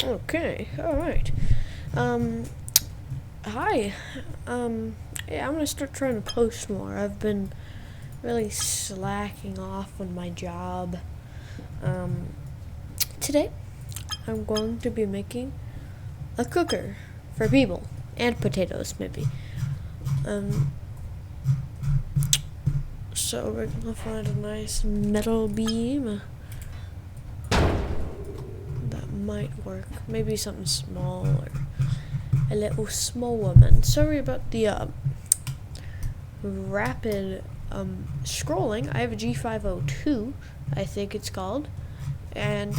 Okay, alright. Hi. Yeah, I'm gonna start trying to post more. I've been really slacking off on my job. Um, Today, I'm going to be making a cooker for people and potatoes, maybe. Um, so we're gonna find a nice metal beam. That might work. Maybe something small or a little small woman. Sorry about the rapid scrolling. I have a G502, I think it's called, and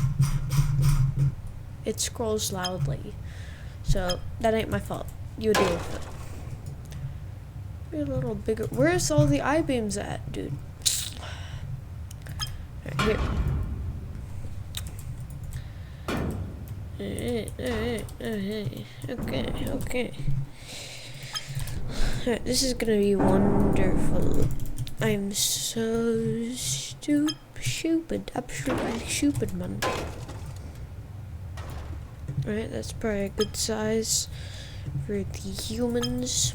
it scrolls loudly. So that ain't my fault. You deal with it. Be a little bigger. Where's all the I-beams at, dude? Right, here. Okay. Alright, this is gonna be wonderful. I'm so stupid. Absolutely stupid, man. Alright, that's probably a good size for the humans.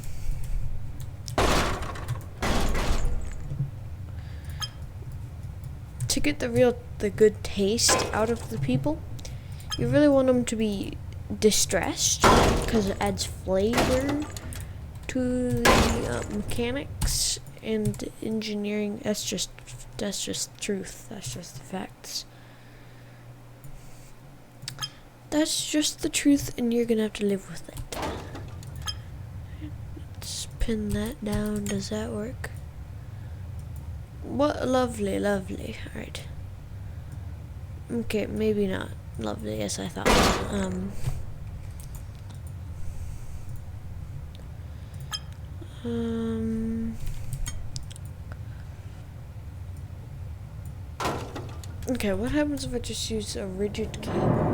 To get the good taste out of the people, you really want them to be distressed because it adds flavor to the mechanics and engineering. That's just truth. That's just the facts. That's just the truth, and you're gonna have to live with it. Let's pin that down. Does that work? What lovely. Alright. Okay, maybe not lovely as I thought. Okay, what happens if I just use a rigid cable?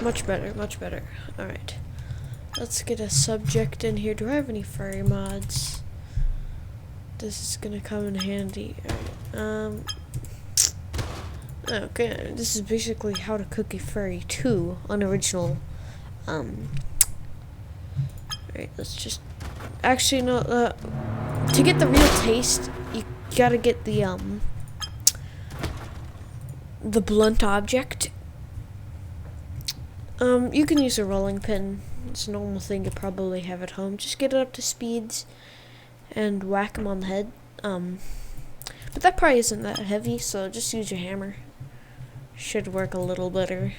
Much better. Alright. Let's get a subject in here. Do I have any furry mods? This is gonna come in handy. Alright. Okay, this is basically how to cook a furry 2 unoriginal. Alright, let's just actually no to get the real taste, you gotta get the blunt object. You can use a rolling pin. It's a normal thing you probably have at home. Just get it up to speeds and whack them on the head. But that probably isn't that heavy, so just use your hammer. Should work a little better.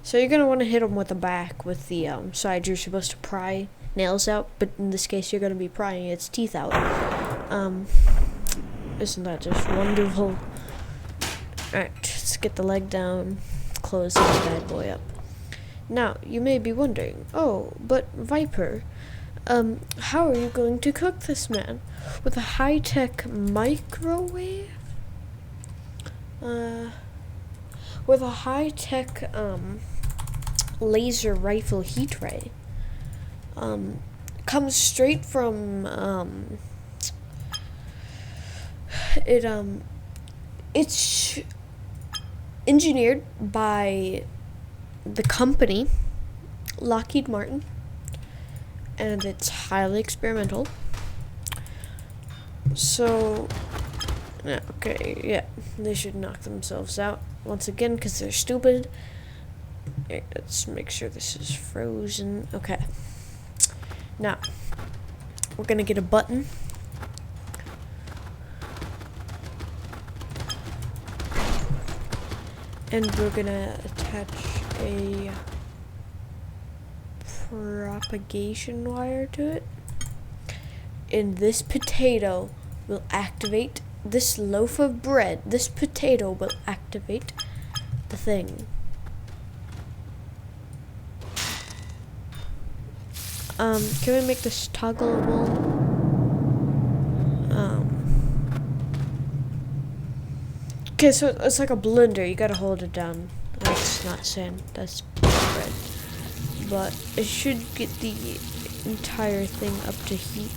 So you're gonna want to hit them with the back with the side you're supposed to pry nails out, but in this case you're gonna be prying its teeth out. Isn't that just wonderful? Alright, let's get the leg down, close that bad boy up. Now, you may be wondering, oh, but Viper, how are you going to cook this man? With a high-tech microwave? With a high-tech, laser rifle heat ray. Comes straight from, it's engineered by the company Lockheed Martin, and it's highly experimental. So, yeah, they should knock themselves out once again because they're stupid. Okay, let's make sure this is frozen. Okay. Now, we're gonna get a button. And we're gonna attach a propagation wire to it. And this potato will activate this loaf of bread. This potato will activate the thing. Can we make this toggleable? Okay, so it's like a blender. You gotta hold it down. That's not sand. That's bread. But it should get the entire thing up to heat.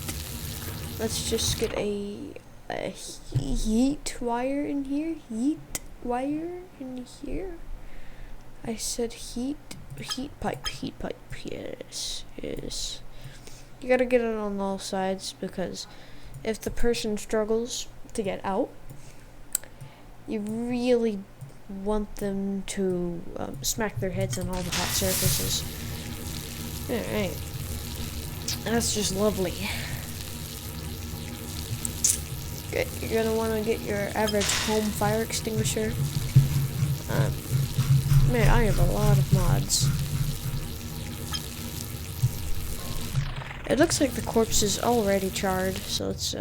Let's just get a a heat wire in here. Heat wire in here. I said heat pipe. Yes. You gotta get it on all sides, because if the person struggles to get out, you really want them to smack their heads on all the hot surfaces. Alright. That's just lovely. Okay, you're gonna want to get your average home fire extinguisher. Man, I have a lot of mods. It looks like the corpse is already charred, so let's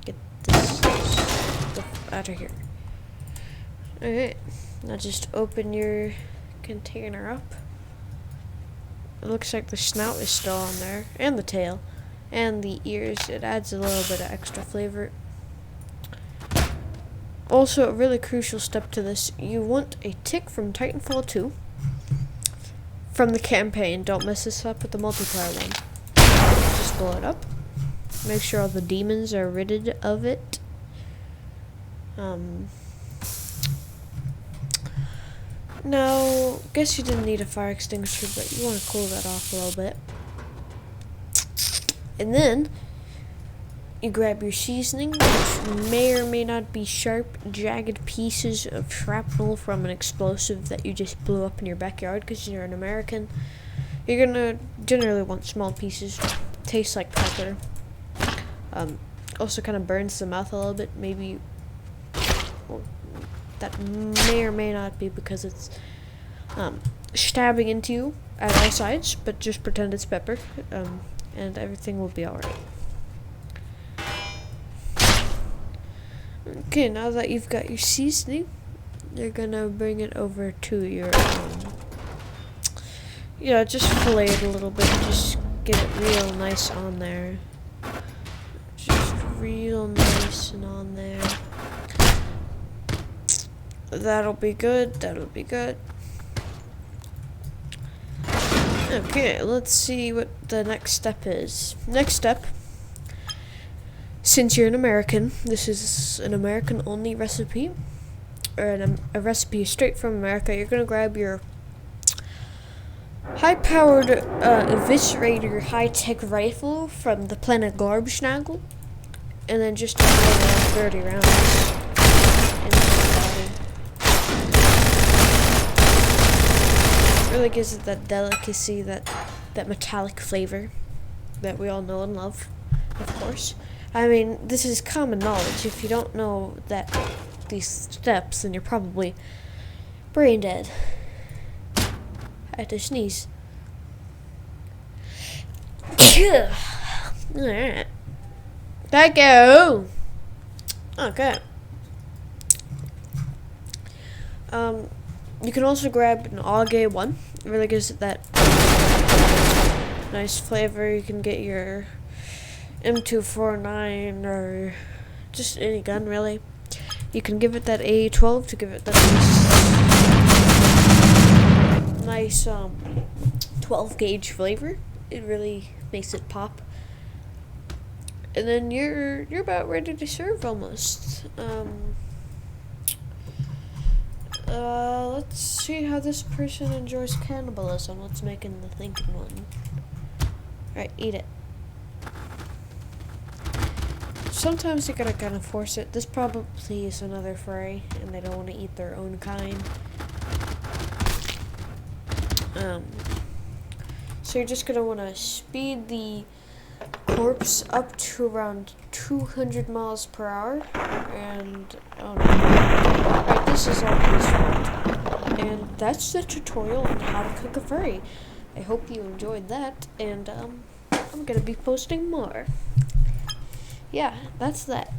get this stuff out of here. Alright, now just open your container up. It looks like the snout is still on there, and the tail, and the ears. It adds a little bit of extra flavor. Also, a really crucial step to this, you want a tick from Titanfall 2 from the campaign. Don't mess this up with the multiplayer one. Just blow it up. Make sure all the demons are rid of it. Now, guess you didn't need a fire extinguisher, but you want to cool that off a little bit. And then you grab your seasoning, which may or may not be sharp, jagged pieces of shrapnel from an explosive that you just blew up in your backyard because you're an American. You're gonna generally want small pieces. Tastes like pepper. Also kind of burns the mouth a little bit. Maybe that may or may not be because it's stabbing into you at all sides, but just pretend it's pepper, and everything will be alright. Okay, now that you've got your seasoning, you're gonna bring it over to your, just fillet it a little bit, just get it real nice on there. Just real nice and on there. That'll be good, Okay, let's see what the next step is. Next step, since you're an American, this is an American-only recipe, or a recipe straight from America. You're gonna grab your high-powered eviscerator high-tech rifle from the planet Garbschnagel, and then just around 30 rounds into the body. It really gives it that delicacy, that metallic flavor that we all know and love, of course. I mean, this is common knowledge. If you don't know these steps, then you're probably brain dead. I had to sneeze. Alright. Thank you. Okay. You can also grab an Auge one. It really gives it that nice flavor. You can get your M249 or just any gun, really. You can give it that A12 to give it that nice 12 gauge flavor. It really makes it pop. And then you're about ready to serve almost. Let's see how this person enjoys cannibalism. Let's make him the thinking one. Alright, eat it. Sometimes you gotta kind of force it. This probably is another furry, and they don't want to eat their own kind. So you're just gonna want to speed the corpse up to around 200 miles per hour, and alright, this is all peaceful. And that's the tutorial on how to cook a furry. I hope you enjoyed that, and I'm gonna be posting more. Yeah, that's that.